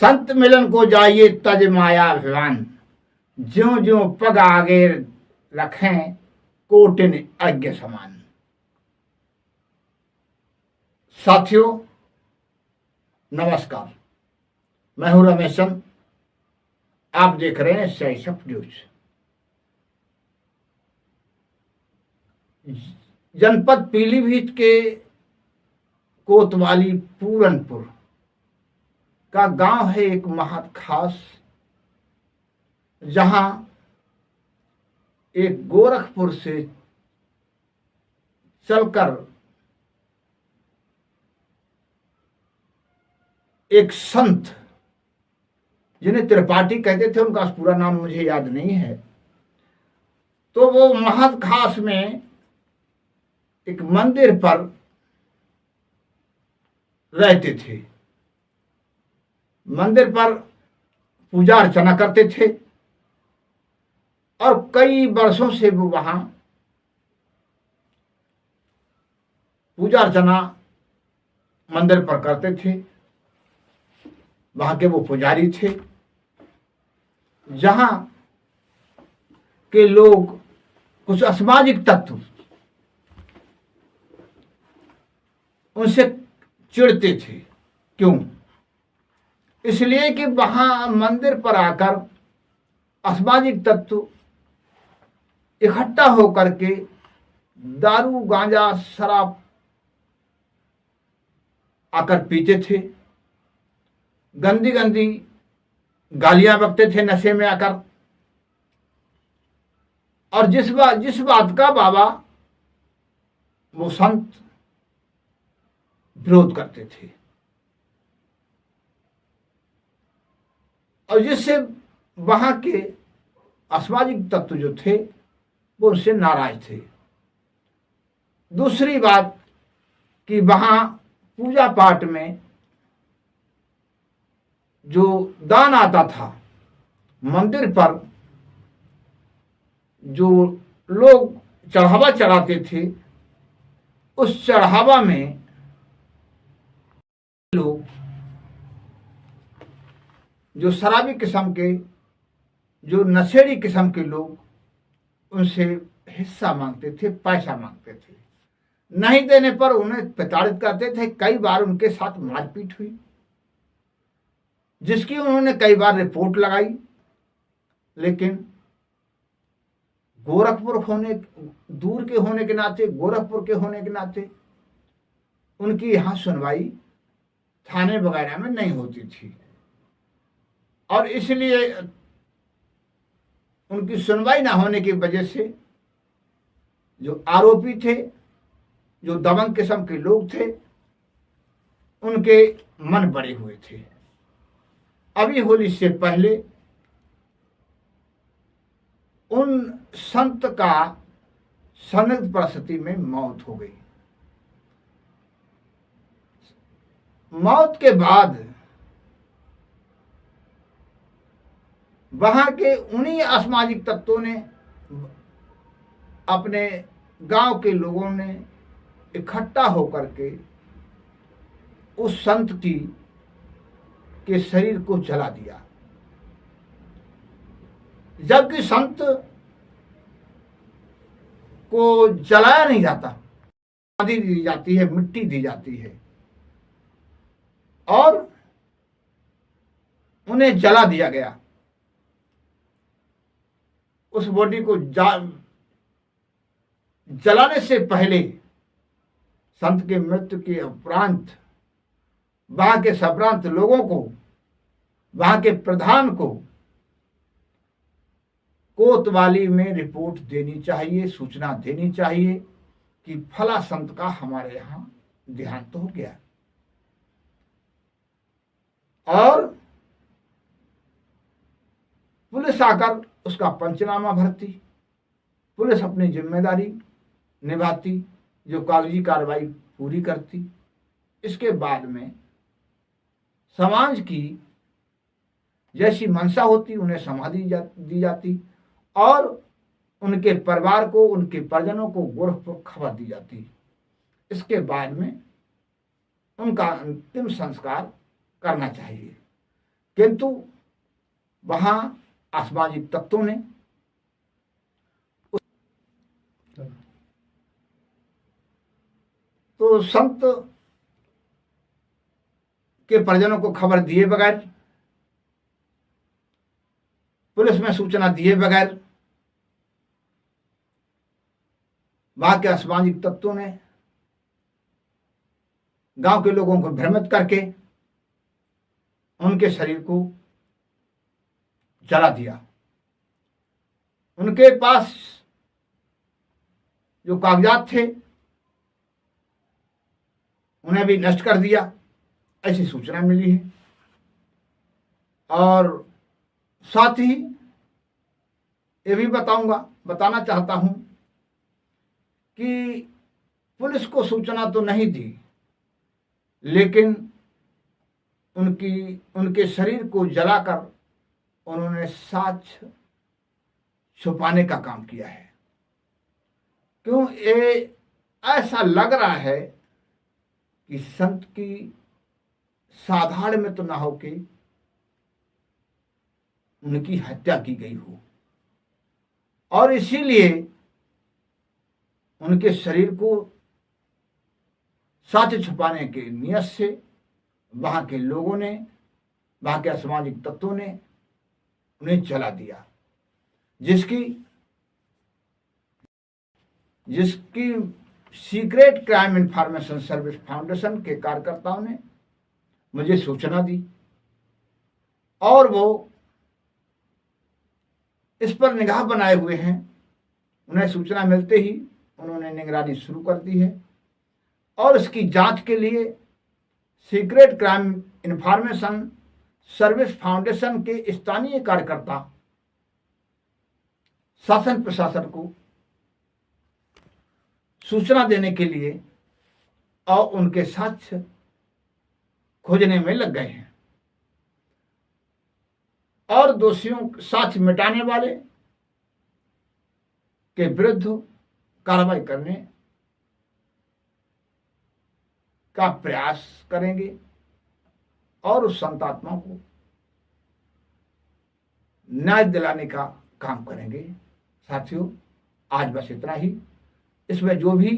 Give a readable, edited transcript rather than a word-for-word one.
संत मिलन को जाइए तज माया अभिमान, ज्यों ज्यों पग आगे रखें कोटिन अज्ञ समान। साथियों नमस्कार, मैं हूं रमेश चंद। आप देख रहे हैं सैसफ न्यूज। जनपद पीलीभीत के कोतवाली पूरनपुर का गांव है एक महत खास, जहां एक गोरखपुर से चलकर एक संत, जिन्हें त्रिपाठी कहते थे, उनका पूरा नाम मुझे याद नहीं है, तो वो महत खास में एक मंदिर पर रहते थे। मंदिर पर पूजा अर्चना करते थे और कई वर्षों से वो वहां पूजा अर्चना मंदिर पर करते थे। वहां के वो पुजारी थे, जहां के लोग कुछ असामाजिक तत्व उनसे चिढ़ते थे। क्यों? इसलिए कि वहां मंदिर पर आकर असामाजिक तत्व इकट्ठा होकर के दारू गांजा शराब आकर पीते थे, गंदी गंदी गालियां बकते थे नशे में आकर। और जिस बात का बाबा वो संत विरोध करते थे, और जिससे वहां के असामाजिक तत्व जो थे वो उनसे नाराज थे। दूसरी बात कि वहां पूजा पाठ में जो दान आता था, मंदिर पर जो लोग चढ़ावा चढ़ाते थे, उस चढ़ावा में लोग जो शराबी किस्म के, जो नशेड़ी किस्म के लोग उनसे हिस्सा मांगते थे, पैसा मांगते थे। नहीं देने पर उन्हें प्रताड़ित करते थे। कई बार उनके साथ मारपीट हुई, जिसकी उन्होंने कई बार रिपोर्ट लगाई, लेकिन दूर के होने के नाते, गोरखपुर के होने के नाते उनकी यहाँ सुनवाई थाने वगैरह में नहीं होती थी, और इसलिए उनकी सुनवाई ना होने की वजह से जो आरोपी थे, जो दबंग किस्म के लोग थे, उनके मन बड़े हुए थे। अभी होली से पहले उन संत का संदिग्ध परिस्थिति में मौत हो गई। मौत के बाद वहां के उन्हीं असामाजिक तत्वों ने, अपने गांव के लोगों ने इकट्ठा होकर के उस संत के शरीर को जला दिया। जबकि संत को जलाया नहीं जाता, समाधि दी जाती है, मिट्टी दी जाती है, और उन्हें जला दिया गया। उस बॉडी को जलाने से पहले संत के मृत्यु के उपरांत वहां के संभ्रांत लोगों को, वहां के प्रधान को कोतवाली में रिपोर्ट देनी चाहिए, सूचना देनी चाहिए कि फला संत का हमारे यहां देहांत हो गया। और पुलिस आकर उसका पंचनामा भरती, पुलिस अपनी जिम्मेदारी निभाती, जो कागजी कार्रवाई पूरी करती। इसके बाद में समाज की जैसी मंशा होती, उन्हें समाधि दी जाती, और उनके परिवार को, उनके परिजनों को गोरखपुर खबर दी जाती। इसके बाद में उनका अंतिम संस्कार करना चाहिए। किंतु वहां असामाजिक तत्वों ने तो संत के परिजनों को खबर दिए बगैर, पुलिस में सूचना दिए बगैर वहां के असामाजिक तत्वों ने गांव के लोगों को भ्रमित करके उनके शरीर को जला दिया। उनके पास जो कागजात थे उन्हें भी नष्ट कर दिया, ऐसी सूचना मिली है। और साथ ही ये भी बताना चाहता हूं कि पुलिस को सूचना तो नहीं दी, लेकिन उनके शरीर को जलाकर उन्होंने साक्ष्य छुपाने का काम किया है। क्यों? ये ऐसा लग रहा है कि संत की साधारण में तो ना हो के उनकी हत्या की गई हो, और इसीलिए उनके शरीर को साक्ष्य छुपाने के नियत से वहां के लोगों ने, वहां के असामाजिक तत्वों ने उन्हें जला दिया, जिसकी secret crime information service foundation के कार्यकर्ताओं ने मुझे सूचना दी, और वो इस पर निगाह बनाए हुए हैं। उन्हें सूचना मिलते ही उन्होंने निगरानी शुरू कर दी है, और इसकी जांच के लिए secret crime information service foundation के स्थानीय कार्यकर्ता शासन प्रशासन को सूचना देने के लिए और उनके साक्ष्य खोजने में लग गए हैं, और दोषियों साक्ष्य मिटाने वाले के विरुद्ध कार्रवाई करने का प्रयास करेंगे, और उस संतात्मा को न्याय दिलाने का काम करेंगे। साथियों, आज बस इतना ही। इसमें जो भी